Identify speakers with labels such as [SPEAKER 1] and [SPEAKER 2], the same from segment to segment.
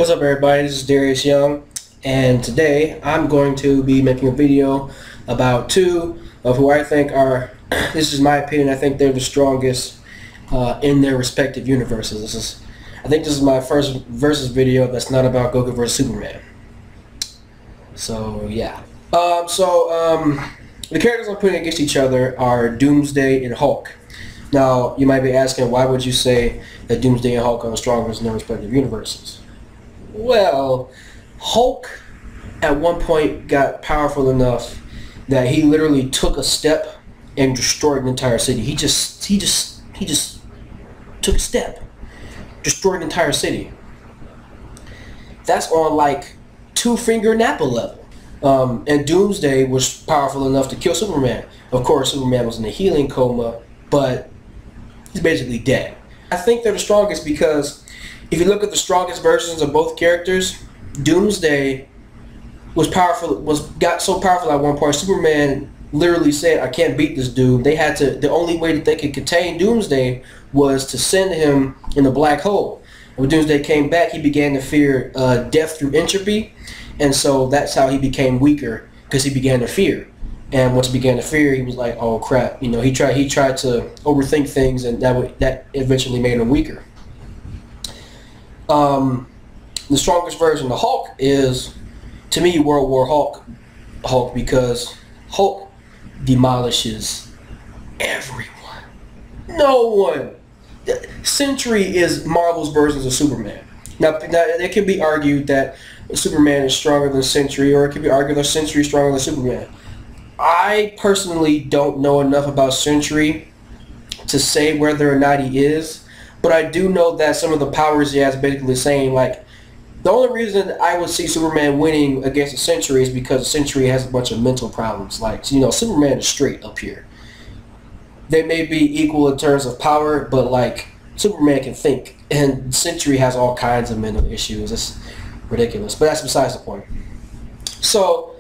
[SPEAKER 1] What's up, everybody? This is Darius Young, and today I'm going to be making a video about two of who I think are, this is my opinion, I think they're the strongest in their respective universes. I think this is my first versus video that's not about Goku versus Superman. So, yeah. The characters I'm putting against each other are Doomsday and Hulk. Now, you might be asking, why would you say that Doomsday and Hulk are the strongest in their respective universes? Well, Hulk at one point got powerful enough that he literally took a step and destroyed an entire city. He just took a step, destroyed an entire city. That's on like two-finger Nappa level. And Doomsday was powerful enough to kill Superman. Of course, Superman was in a healing coma, but he's basically dead. I think they're the strongest because if you look at the strongest versions of both characters, Doomsday got so powerful at one point. Superman literally said, "I can't beat this dude." They had to. The only way that they could contain Doomsday was to send him in the black hole. When Doomsday came back, he began to fear death through entropy, and so that's how he became weaker, because he began to fear. And once he began to fear, he was like, "Oh crap!" You know, he tried to overthink things, and that eventually made him weaker. The strongest version of Hulk is, to me, World War Hulk, because Hulk demolishes everyone. No one. Sentry is Marvel's versions of Superman. Now it can be argued that Superman is stronger than Sentry, or it can be argued that Sentry is stronger than Superman. I personally don't know enough about Sentry to say whether or not he is, but I do know that some of the powers he has basically the same. Like, the only reason I would see Superman winning against a Sentry is because Sentry has a bunch of mental problems. Like, you know, Superman is straight up here. They may be equal in terms of power, but like, Superman can think, and Sentry has all kinds of mental issues. It's ridiculous, but that's besides the point. So,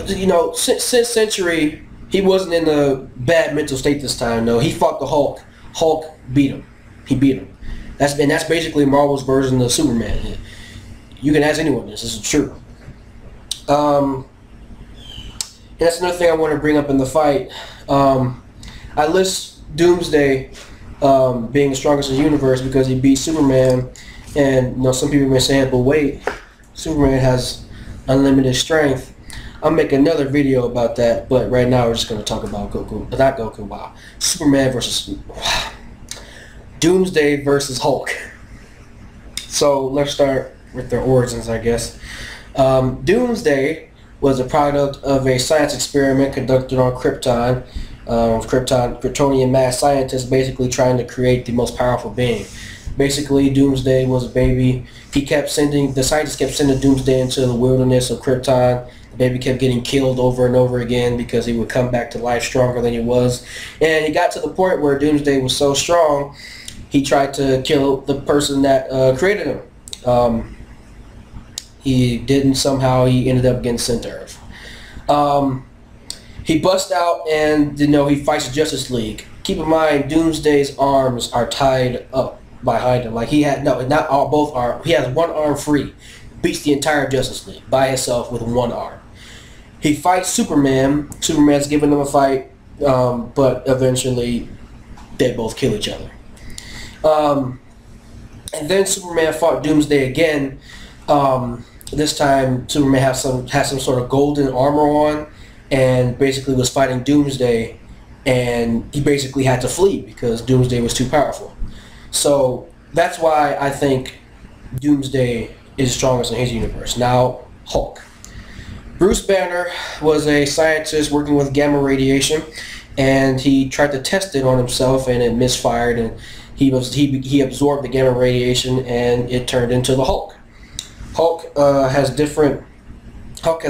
[SPEAKER 1] you know, since Sentry, he wasn't in a bad mental state this time. No, he fought the Hulk. Hulk beat him. He beat him. That's basically Marvel's version of Superman. You can ask anyone this. This is true. And that's another thing I want to bring up in the fight. I list Doomsday being the strongest in the universe because he beat Superman. And, you know, some people may say, but wait, Superman has unlimited strength. I'll make another video about that, but right now we're just going to talk about Superman versus Doomsday versus Hulk. So let's start with their origins, I guess. Doomsday was a product of a science experiment conducted on Krypton. Kryptonian mad scientists basically trying to create the most powerful being. Basically, Doomsday was a baby. The scientists kept sending Doomsday into the wilderness of Krypton. The baby kept getting killed over and over again because he would come back to life stronger than he was. And he got to the point where Doomsday was so strong, he tried to kill the person that created him. He didn't somehow. He ended up getting sent to Earth. He busts out and, you know, he fights the Justice League. Keep in mind, Doomsday's arms are tied up behind him. Like, he had, no, not all, both arms. He has one arm free. Beats the entire Justice League by himself with one arm. He fights Superman. Superman's giving him a fight, but eventually they both kill each other. And then Superman fought Doomsday again. This time Superman has some sort of golden armor on, and basically was fighting Doomsday, and he basically had to flee because Doomsday was too powerful. So that's why I think Doomsday is strongest in his universe. Now, Hulk. Bruce Banner was a scientist working with gamma radiation, and he tried to test it on himself, and it misfired, and he absorbed the gamma radiation, and it turned into the Hulk. Hulk has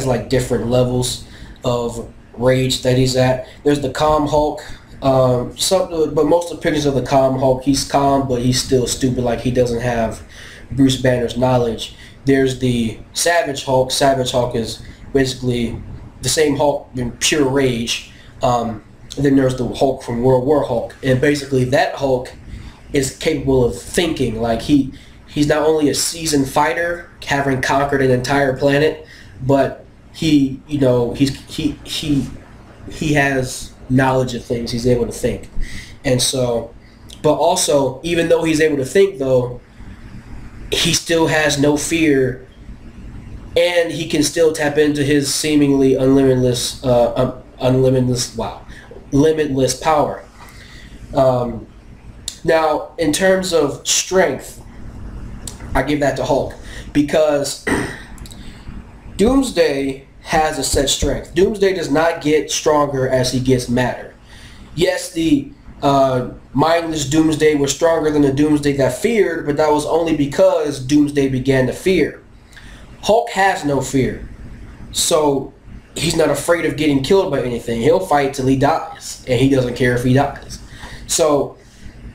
[SPEAKER 1] like different levels of rage that he's at. There's the calm Hulk. But most of the pictures of the calm Hulk, he's calm, but he's still stupid. Like, he doesn't have Bruce Banner's knowledge. There's the Savage Hulk. Savage Hulk is basically the same Hulk in pure rage. Then there's the Hulk from World War Hulk, and basically that Hulk is capable of thinking. Like, he he's not only a seasoned fighter, having conquered an entire planet, but he, you know, he has knowledge of things. He's able to think, and so, but also, even though he's able to think, though, he still has no fear, and he can still tap into his seemingly limitless power. Now, in terms of strength, I give that to Hulk because Doomsday has a set strength. Doomsday does not get stronger as he gets madder. Yes, the mindless Doomsday was stronger than the Doomsday that feared, but that was only because Doomsday began to fear. Hulk has no fear, so he's not afraid of getting killed by anything. He'll fight till he dies, and he doesn't care if he dies. So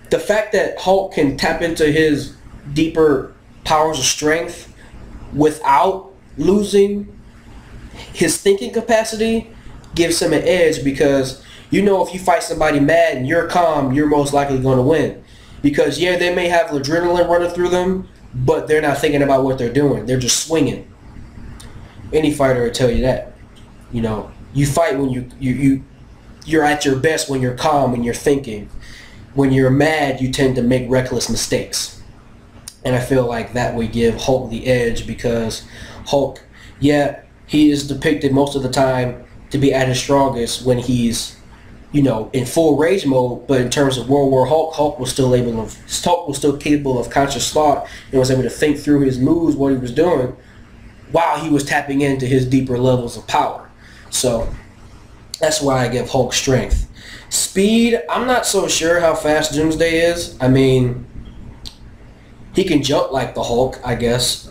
[SPEAKER 1] the fact that Hulk can tap into his deeper powers of strength without losing his thinking capacity gives him an edge, because you know if you fight somebody mad and you're calm, you're most likely going to win. Because yeah, they may have adrenaline running through them, but they're not thinking about what they're doing. They're just swinging. Any fighter will tell you that. You know, you fight when you're at your best when you're calm, when you're thinking. When you're mad, you tend to make reckless mistakes. And I feel like that would give Hulk the edge, because Hulk, yeah, he is depicted most of the time to be at his strongest when he's, you know, in full rage mode. But in terms of World War Hulk, Hulk was still capable of conscious thought and was able to think through his moves, what he was doing, while he was tapping into his deeper levels of power. So that's why I give Hulk strength. Speed, I'm not so sure how fast Doomsday is. I mean, he can jump like the Hulk, I guess.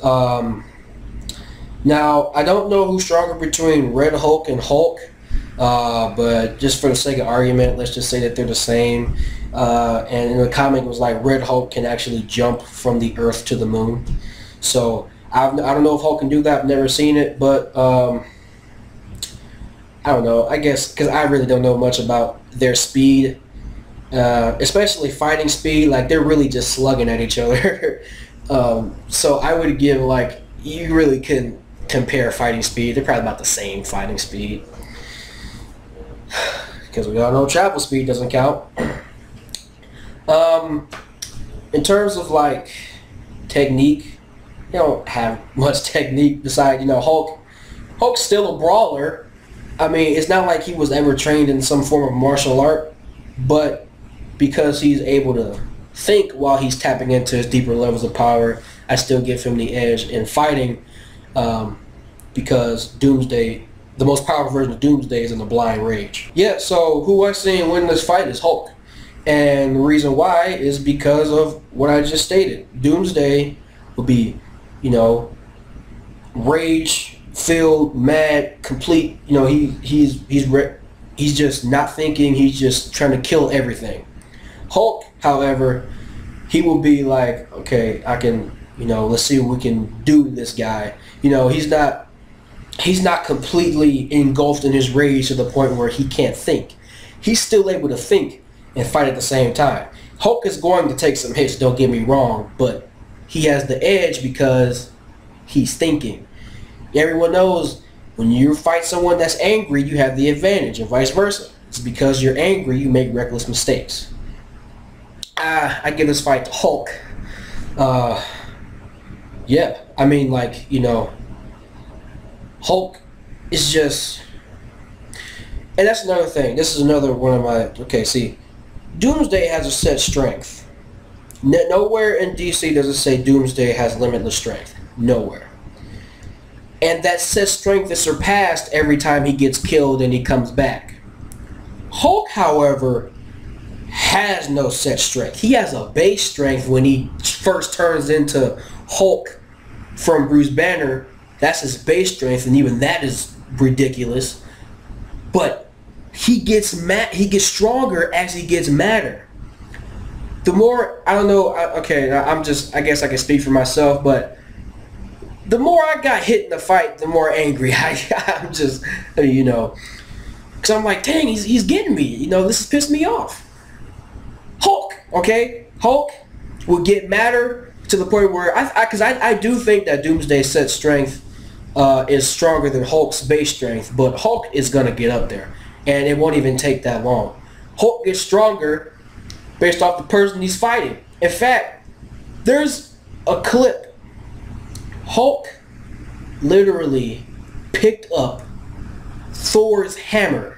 [SPEAKER 1] Now, I don't know who's stronger between Red Hulk and Hulk, but just for the sake of argument, let's just say that they're the same. And in the comic, it was like Red Hulk can actually jump from the Earth to the moon. So I don't know if Hulk can do that. I've never seen it, but I don't know. I guess because I really don't know much about their speed, especially fighting speed. Like, they're really just slugging at each other. So I would give, like, you really couldn't compare fighting speed. They're probably about the same fighting speed, because we all know travel speed doesn't count. In terms of, like, technique, they don't have much technique besides, you know, Hulk's still a brawler. I mean, it's not like he was ever trained in some form of martial art, but because he's able to think while he's tapping into his deeper levels of power, I still give him the edge in fighting, because Doomsday, the most powerful version of Doomsday, is in the blind rage. Yeah, so who I seen win this fight is Hulk. And the reason why is because of what I just stated. Doomsday will be, you know, rage-filled, mad, complete. You know, he's just not thinking. He's just trying to kill everything. Hulk, however, he will be like, okay, I can, you know, let's see what we can do to this guy. You know, he's not completely engulfed in his rage to the point where he can't think. He's still able to think and fight at the same time. Hulk is going to take some hits, don't get me wrong, but he has the edge because he's thinking. Everyone knows when you fight someone that's angry, you have the advantage, and vice versa. It's because you're angry, you make reckless mistakes. I give this fight to Hulk. Yeah, I mean, like, you know, Hulk is just... And that's another thing. This is another one of my... Okay, see, Doomsday has a set strength. Nowhere in DC does it say Doomsday has limitless strength. Nowhere. And that set strength is surpassed every time he gets killed and he comes back. Hulk, however, has no set strength. He has a base strength when he first turns into Hulk from Bruce Banner. That's his base strength, and even that is ridiculous. But he gets stronger as he gets madder. The more, I don't know, I guess I can speak for myself, but the more I got hit in the fight, the more angry I'm just, you know, because I'm like, dang, he's getting me. You know, this has pissed me off. Hulk, okay? Hulk will get madder to the point where I do think that Doomsday's set strength is stronger than Hulk's base strength, but Hulk is gonna get up there, and it won't even take that long. Hulk gets stronger based off the person he's fighting. In fact, there's a clip. Hulk literally picked up Thor's hammer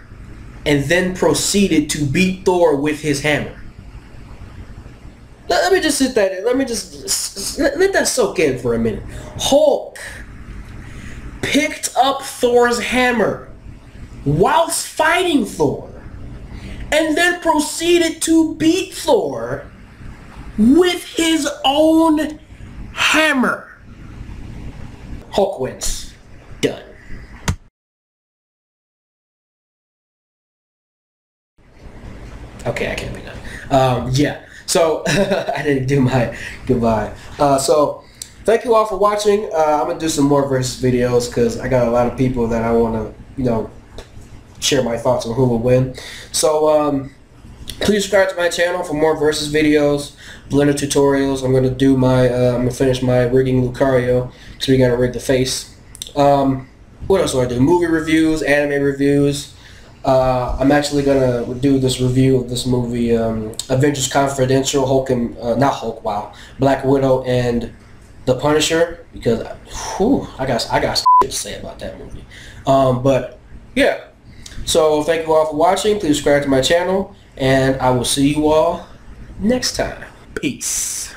[SPEAKER 1] and then proceeded to beat Thor with his hammer. Let me just sit that. Let me just let that soak in for a minute. Hulk picked up Thor's hammer whilst fighting Thor, and then proceeded to beat Thor with his own hammer. Hulk wins. Done. Okay, I can't be done. Yeah. So I didn't do my goodbye. So thank you all for watching. I'm gonna do some more versus videos because I got a lot of people that I want to, you know, share my thoughts on who will win. So please subscribe to my channel for more versus videos, blender tutorials. I'm gonna do my I'm gonna finish my rigging Lucario because we gotta rig the face. What else do I do? Movie reviews, anime reviews. I'm actually gonna do this review of this movie, Avengers Confidential, Hulk and not Hulk, wow, Black Widow and the Punisher, because I got to say about that movie. But yeah, so thank you all for watching. Please subscribe to my channel, and I will see you all next time. Peace.